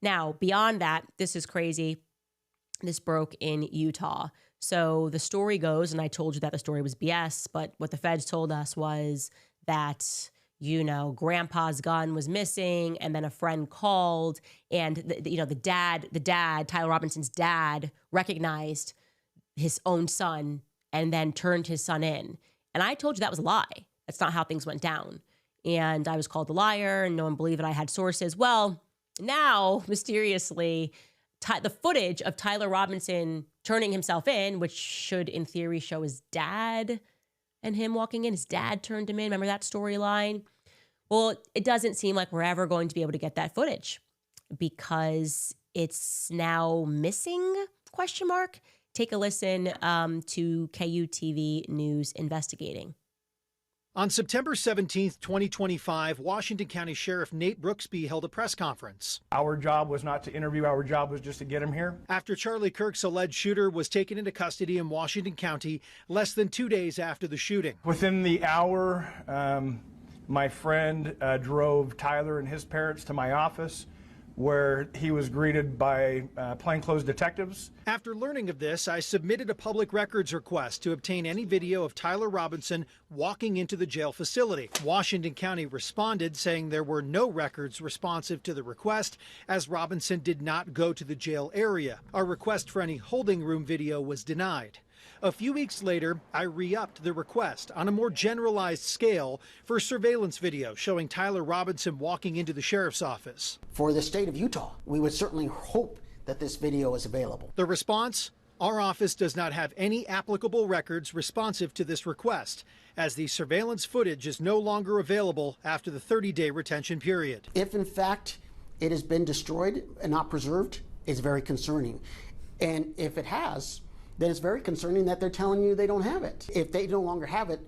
Now, beyond that, this is crazy. This broke in Utah. So the story goes, and I told you that the story was BS, but what the feds told us was that, you know, grandpa's gun was missing, and then a friend called, and the dad, Tyler Robinson's dad, recognized his own son and then turned his son in. And I told you that was a lie. That's not how things went down. And I was called a liar, and no one believed that I had sources. Well, now, mysteriously, the footage of Tyler Robinson turning himself in, which should, in theory, show his dad and him walking in. His dad turned him in. Remember that storyline? Well, it doesn't seem like we're ever going to be able to get that footage because it's now missing, ? Take a listen to KUTV News investigating. On September 17th, 2025, Washington County Sheriff Nate Brooksby held a press conference. Our job was not to interview, our job was just to get him here. After Charlie Kirk's alleged shooter was taken into custody in Washington County less than 2 days after the shooting. Within the hour, my friend drove Tyler and his parents to my office, where he was greeted by plainclothes detectives. After learning of this, I submitted a public records request to obtain any video of Tyler Robinson walking into the jail facility. Washington County responded, saying there were no records responsive to the request, as Robinson did not go to the jail area. Our request for any holding room video was denied. A few weeks later, I re-upped the request on a more generalized scale for surveillance video showing Tyler Robinson walking into the sheriff's office. For the state of Utah, we would certainly hope that this video is available. The response? Our office does not have any applicable records responsive to this request, as the surveillance footage is no longer available after the 30-day retention period. If in fact it has been destroyed and not preserved, it's very concerning. And if it has, then it's very concerning that they're telling you they don't have it. If they no longer have it,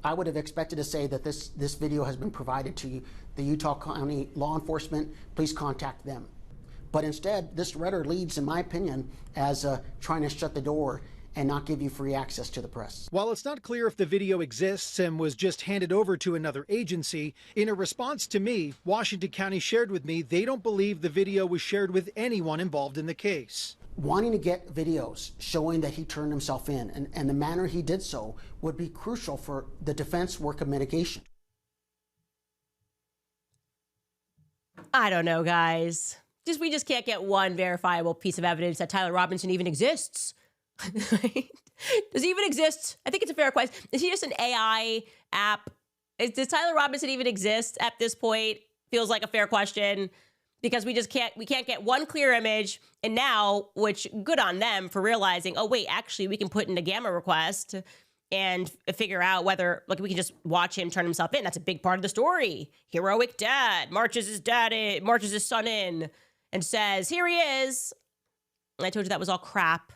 I would have expected to say that this video has been provided to the Utah County law enforcement. Please contact them. But instead, this letter leads, in my opinion, as trying to shut the door and not give you free access to the press. While it's not clear if the video exists and was just handed over to another agency, in a response to me, Washington County shared with me they don't believe the video was shared with anyone involved in the case. Wanting to get videos showing that he turned himself in and the manner he did so would be crucial for the defense work of mitigation. I don't know, guys. We just can't get one verifiable piece of evidence that Tyler Robinson even exists. Does he even exist? I think it's a fair question. Is he just an AI app? Does Tyler Robinson even exist at this point? Feels like a fair question. Because we can't get one clear image. And now, which good on them for realizing, oh wait, actually we can put in a gamma request and figure out whether, like, we can just watch him turn himself in. That's a big part of the story. Heroic dad marches his son in and says, here he is. And I told you that was all crap.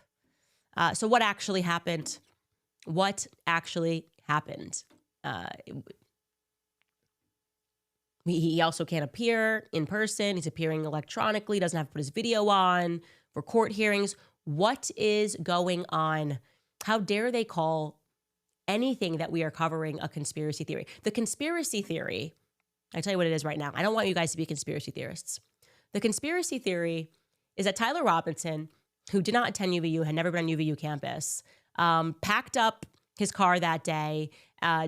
So what actually happened? What actually happened? He also can't appear in person. He's appearing electronically, doesn't have to put his video on for court hearings. What is going on? How dare they call anything that we are covering a conspiracy theory? The conspiracy theory, I'll tell you what it is right now. I don't want you guys to be conspiracy theorists. The conspiracy theory is that Tyler Robinson, who did not attend UVU, had never been on UVU campus, packed up his car that day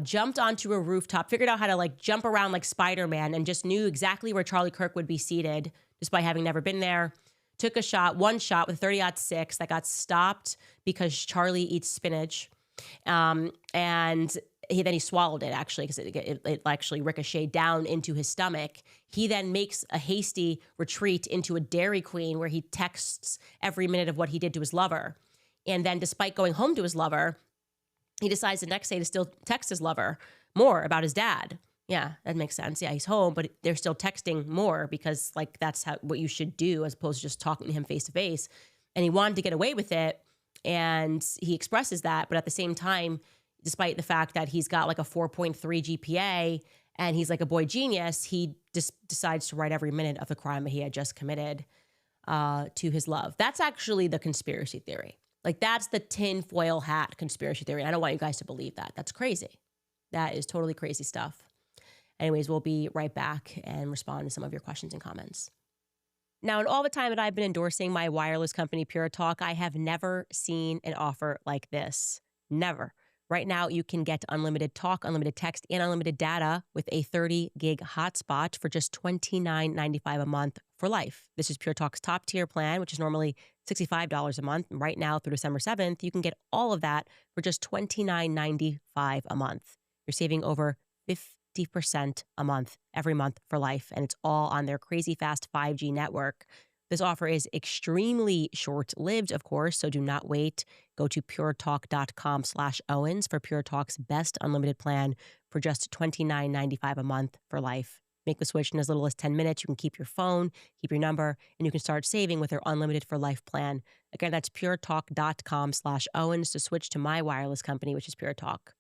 jumped onto a rooftop, figured out how to like jump around like Spider-Man, and just knew exactly where Charlie Kirk would be seated, despite having never been there. Took one shot with 30-06 that got stopped because Charlie eats spinach. And then he swallowed it, actually, because it actually ricocheted down into his stomach. He then makes a hasty retreat into a Dairy Queen where he texts every minute of what he did to his lover. And then despite going home to his lover, he decides the next day to still text his lover more about his dad. Yeah, that makes sense. Yeah, he's home, but they're still texting more because like that's what you should do as opposed to just talking to him face to face. And he wanted to get away with it, and he expresses that. But at the same time, despite the fact that he's got like a 4.3 GPA and he's like a boy genius, he just decides to write every minute of the crime that he had just committed to his love. That's actually the conspiracy theory. Like that's the tinfoil hat conspiracy theory. I don't want you guys to believe that. That's crazy. That is totally crazy stuff. Anyways, we'll be right back and respond to some of your questions and comments. Now, in all the time that I've been endorsing my wireless company, PureTalk, I have never seen an offer like this. Never. Right now, you can get unlimited talk, unlimited text, and unlimited data with a 30-gig hotspot for just $29.95 a month for life. This is PureTalk's top-tier plan, which is normally $65 a month. And right now, through December 7th, you can get all of that for just $29.95 a month. You're saving over 50% a month, every month for life, and it's all on their crazy fast 5G network. This offer is extremely short-lived, of course, so do not wait. Go to puretalk.com/Owens for PureTalk's best unlimited plan for just $29.95 a month for life. Make the switch in as little as 10 minutes. You can keep your phone, keep your number, and you can start saving with their unlimited for life plan. Again, that's puretalk.com/Owens to switch to my wireless company, which is PureTalk.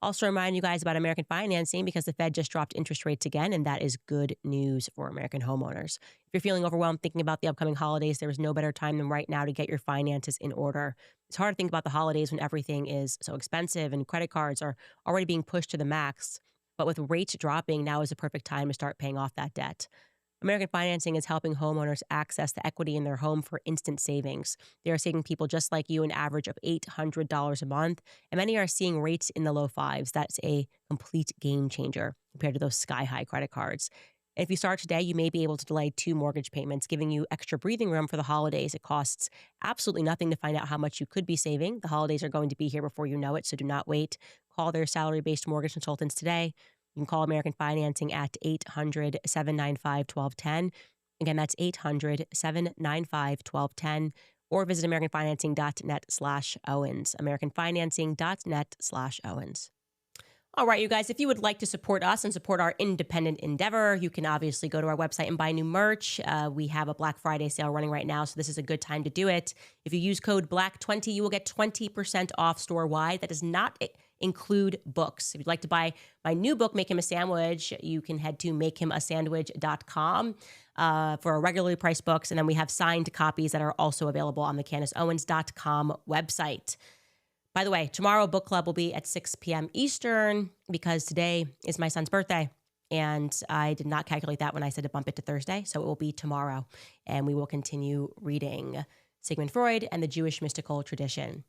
Also remind you guys about American financing because the Fed just dropped interest rates again, and that is good news for American homeowners. If you're feeling overwhelmed thinking about the upcoming holidays, there is no better time than right now to get your finances in order. It's hard to think about the holidays when everything is so expensive and credit cards are already being pushed to the max. But with rates dropping, now is the perfect time to start paying off that debt. American Financing is helping homeowners access the equity in their home for instant savings. They are saving people just like you an average of $800 a month, and many are seeing rates in the low fives. That's a complete game changer compared to those sky-high credit cards. And if you start today, you may be able to delay 2 mortgage payments, giving you extra breathing room for the holidays. It costs absolutely nothing to find out how much you could be saving. The holidays are going to be here before you know it, so do not wait. Call their salary-based mortgage consultants today. You can call American Financing at 800-795-1210. Again, that's 800-795-1210. Or visit AmericanFinancing.net/Owens. AmericanFinancing.net/Owens. All right, you guys, if you would like to support us and support our independent endeavor, you can obviously go to our website and buy new merch. We have a Black Friday sale running right now, so this is a good time to do it. If you use code BLACK20, you will get 20% off store-wide. That does not include books. If you'd like to buy my new book, Make Him a Sandwich, you can head to makehimasandwich.com for our regularly priced books. And then we have signed copies that are also available on the CandaceOwens.com website. By the way, tomorrow book club will be at 6 p.m. Eastern because today is my son's birthday. And I did not calculate that when I said to bump it to Thursday. So it will be tomorrow. And we will continue reading Sigmund Freud and the Jewish mystical tradition.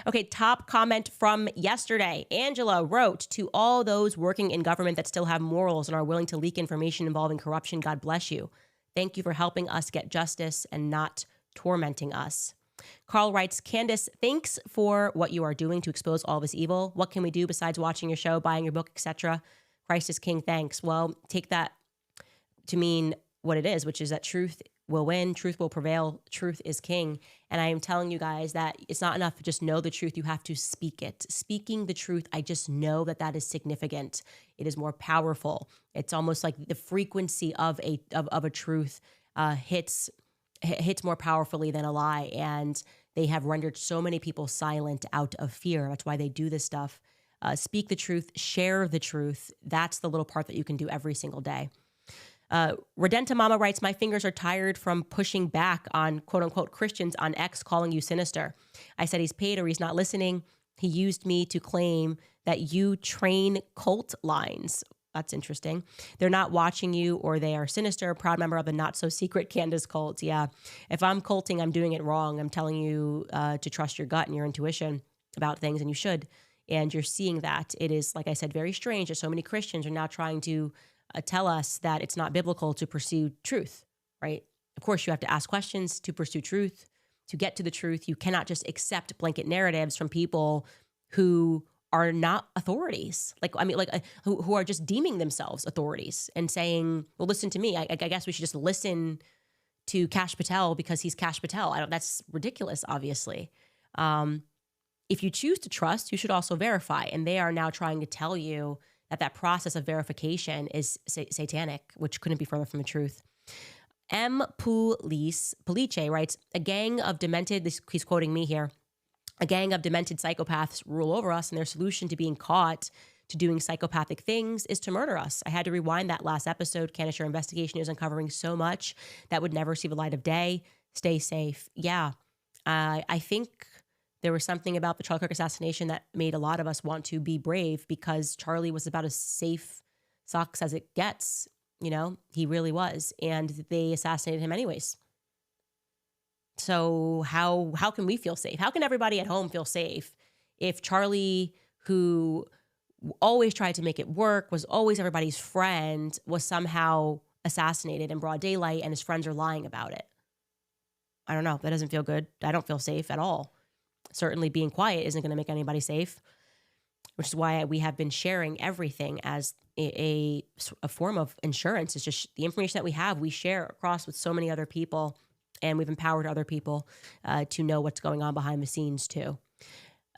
Okay, top comment from yesterday. Angela wrote, "To all those working in government that still have morals and are willing to leak information involving corruption, God bless you. Thank you for helping us get justice and not tormenting us." Carl writes, "Candace, thanks for what you are doing to expose all this evil. What can we do besides watching your show, buying your book, etc.? Christ is King, thanks." Well, take that to mean what it is, which is that truth will win, truth will prevail, truth is king. And I am telling you guys that it's not enough to just know the truth, you have to speak it. Speaking the truth, I just know that that is significant. It is more powerful. It's almost like the frequency of a truth hits more powerfully than a lie. And they have rendered so many people silent out of fear. That's why they do this stuff. Speak the truth, share the truth. That's the little part that you can do every single day. Redenta Mama writes, "My fingers are tired from pushing back on quote-unquote Christians on X calling you sinister. I said he's paid or he's not listening. He used me to claim that you train cult lines." That's interesting. "They're not watching you or they are sinister, a proud member of the not-so-secret Candace cult." Yeah, if I'm culting, I'm doing it wrong. I'm telling you to trust your gut and your intuition about things, and you should. And you're seeing that. It is, like I said, very strange that so many Christians are now trying to tell us that it's not biblical to pursue truth, right? Of course, you have to ask questions to pursue truth, to get to the truth. You cannot just accept blanket narratives from people who are not authorities. Who are just deeming themselves authorities and saying, well, listen to me. I guess we should just listen to Kash Patel because he's Kash Patel. That's ridiculous, obviously. If you choose to trust, you should also verify. And they are now trying to tell you that process of verification is satanic, which couldn't be further from the truth. M. Puliche writes, a gang of demented, he's quoting me here, a gang of demented psychopaths rule over us, and their solution to being caught to doing psychopathic things is to murder us. I had to rewind that last episode. Candace, your investigation is uncovering so much that would never see the light of day. Stay safe. Yeah, I think there was something about the Charlie Kirk assassination that made a lot of us want to be brave, because Charlie was about as safe socks as it gets. You know, he really was. And they assassinated him anyways. So how can we feel safe? How can everybody at home feel safe if Charlie, who always tried to make it work, was always everybody's friend, was somehow assassinated in broad daylight and his friends are lying about it? I don't know. That doesn't feel good. I don't feel safe at all. Certainly being quiet isn't going to make anybody safe, which is why we have been sharing everything as a form of insurance. It's just the information that we have, we share across with so many other people, and we've empowered other people to know what's going on behind the scenes too.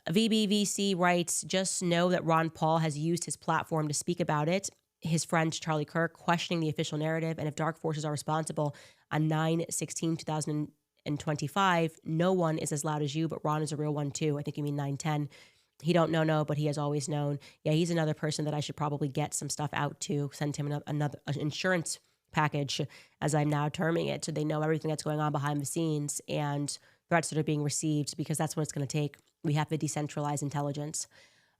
VBVC writes, just know that Ron Paul has used his platform to speak about it. His friend Charlie Kirk questioning the official narrative, and if dark forces are responsible, on 9/16/2025, no one is as loud as you, but Ron is a real one too. I think you mean 9/10. He don't know, but he has always known. Yeah, he's another person that I should probably get some stuff out to, send him another insurance package, as I'm now terming it, so they know everything that's going on behind the scenes and threats that are being received, because that's what it's going to take. We have to decentralize intelligence.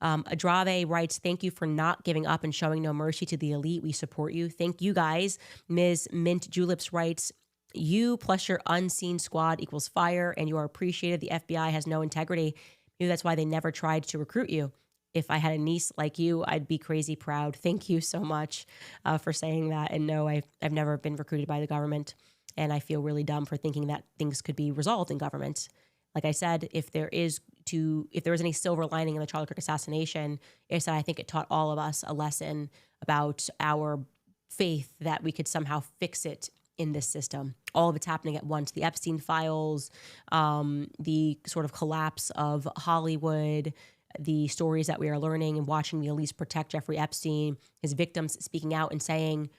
Adrave writes, thank you for not giving up and showing no mercy to the elite. We support you. Thank you, guys. Ms. Mint Juleps writes, you plus your unseen squad equals fire, and you are appreciated. The FBI has no integrity. Maybe that's why they never tried to recruit you. If I had a niece like you, I'd be crazy proud. Thank you so much for saying that. And no, I've never been recruited by the government, and I feel really dumb for thinking that things could be resolved in government. Like I said, if there was any silver lining in the Charlie Kirk assassination, it's that I think it taught all of us a lesson about our faith that we could somehow fix it in this system. All of it's happening at once. The Epstein files, the sort of collapse of Hollywood, the stories that we are learning and watching the elites protect Jeffrey Epstein, his victims speaking out and saying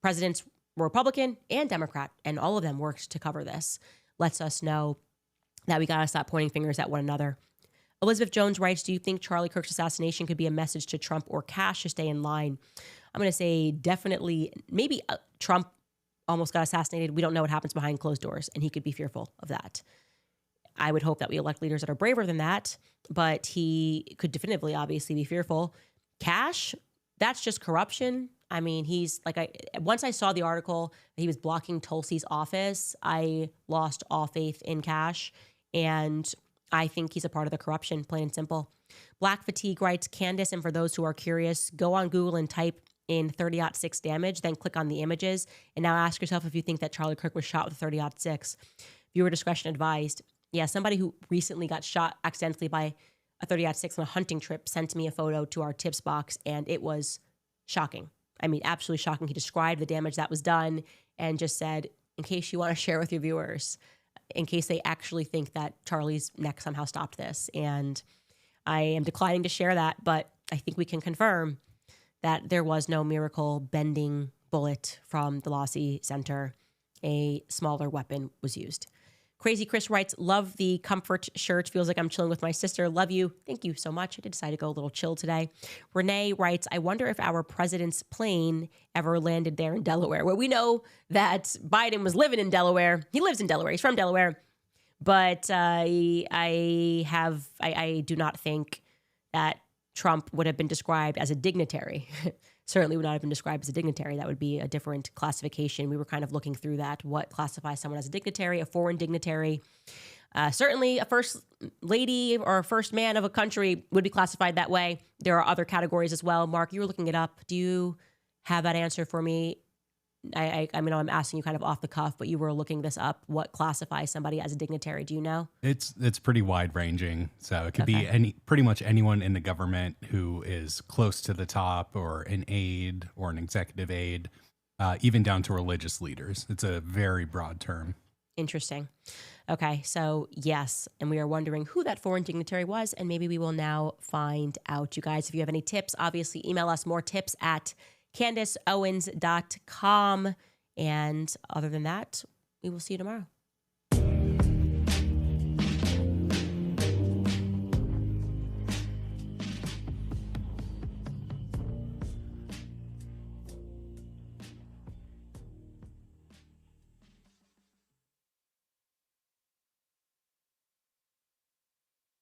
presidents were Republican and Democrat, and all of them worked to cover this, lets us know that we got to stop pointing fingers at one another. Elizabeth Jones writes, do you think Charlie Kirk's assassination could be a message to Trump or Kash to stay in line? I'm going to say definitely, maybe Trump almost got assassinated. We don't know what happens behind closed doors, and he could be fearful of that. I would hope that we elect leaders that are braver than that, but he could definitively, obviously, be fearful. Kash, that's just corruption. I mean, once I saw the article that he was blocking Tulsi's office, I lost all faith in Kash, and I think he's a part of the corruption, plain and simple. Black Fatigue writes, Candace, and for those who are curious, go on Google and type in 30-06 damage, then click on the images, and now ask yourself if you think that Charlie Kirk was shot with 30-06. Viewer discretion advised. Yeah, somebody who recently got shot accidentally by a 30-06 on a hunting trip sent me a photo to our tips box, and it was shocking. I mean, absolutely shocking. He described the damage that was done and just said, in case you want to share with your viewers, in case they actually think that Charlie's neck somehow stopped this. And I am declining to share that, but I think we can confirm that there was no miracle bending bullet from the Lossie Center. A smaller weapon was used. Crazy Chris writes, love the comfort shirt. Feels like I'm chilling with my sister. Love you. Thank you so much. I did decide to go a little chill today. Renee writes, I wonder if our president's plane ever landed there in Delaware. Well, we know that Biden was living in Delaware. He lives in Delaware. He's from Delaware. But I do not think that Trump would have been described as a dignitary. Certainly would not have been described as a dignitary. That would be a different classification. We were kind of looking through that. What classifies someone as a dignitary, a foreign dignitary? Certainly a first lady or a first man of a country would be classified that way. There are other categories as well. Mark, you were looking it up. Do you have that answer for me? I mean, I'm asking you kind of off the cuff, but you were looking this up. What classifies somebody as a dignitary? Do you know? It's pretty wide ranging. So it could be pretty much anyone in the government who is close to the top, or an aide or an executive aide, even down to religious leaders. It's a very broad term. Interesting. Okay, so yes, and we are wondering who that foreign dignitary was, and maybe we will now find out. You guys, if you have any tips, obviously email us more tips at CandaceOwens.com. And other than that, we will see you tomorrow.